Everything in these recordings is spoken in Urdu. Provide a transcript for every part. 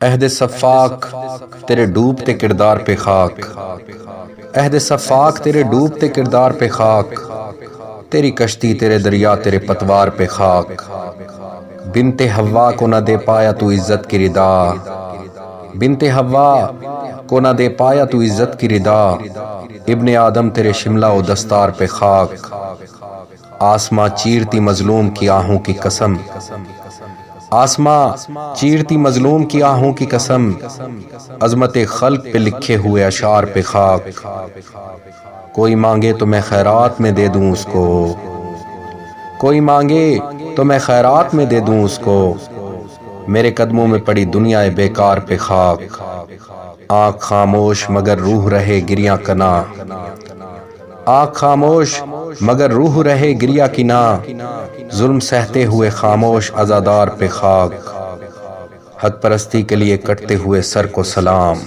عہد صفاق تیرے ڈوبتے کردار پہ خاک، عہد صفاق تیرے ڈوبتے کردار پہ خاک، تیری کشتی تیرے دریا تیرے پتوار پہ خاک۔ بنت حوا کو نہ دے پایا تو عزت کی ردا، بنت حوا کو نہ دے پایا تو عزت کی ردا، ابن آدم تیرے شملہ و دستار پہ خاک۔ آسماں چیرتی مظلوم کی آہوں کی قسم، آسماں چیرتی مظلوم کی آہوں کی قسم، عظمت خلق پہ لکھے ہوئے اشعار پہ خاک۔ کوئی مانگے تو میں خیرات میں دے دوں اس کو، کوئی مانگے تو میں خیرات میں دے دوں اس کو، میرے قدموں میں پڑی دنیا بیکار پہ خاک۔ آنکھ خاموش مگر روح رہے گریاں کنا، آنکھ خاموش مگر روح رہے گریہ کنا، ظلم سہتے ہوئے خاموش عزادار پہ خاک۔ حق پرستی کے لیے کٹتے ہوئے سر کو سلام،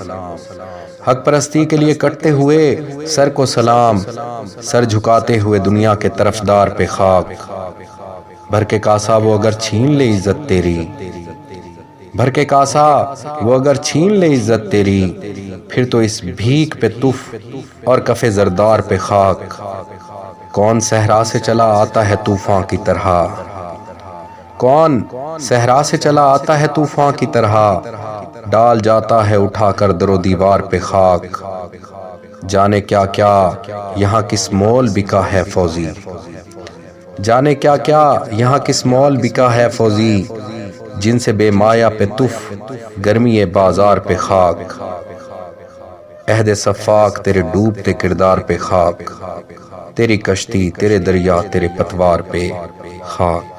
حق پرستی کے لیے کٹتے ہوئے سر کو سلام، سر جھکاتے ہوئے دنیا کے طرفدار پہ خاک۔ بھر کے کاسا وہ اگر چھین لے عزت تیری، بھر کے کاسا وہ اگر چھین لے عزت تیری، پھر تو اس بھیک پہ تف اور کف زردار پہ خاک۔ کون صحرا سے چلا آتا ہے طوفان کی طرح، کون صحرا سے چلا آتا ہے طوفان کی طرح، ڈال جاتا ہے اٹھا کر در و دیوار پہ خاک۔ جانے کیا کیا یہاں کس مول بکا ہے فوزی، جانے کیا کیا یہاں کس مول بکا ہے فوزی، جن سے بے مایا پہ تف گرمی بازار پہ خاک۔ عہد صفاق تیرے ڈوبتے کردار پہ خاک، تیری کشتی تیرے دریا تیرے پتوار پہ خاک۔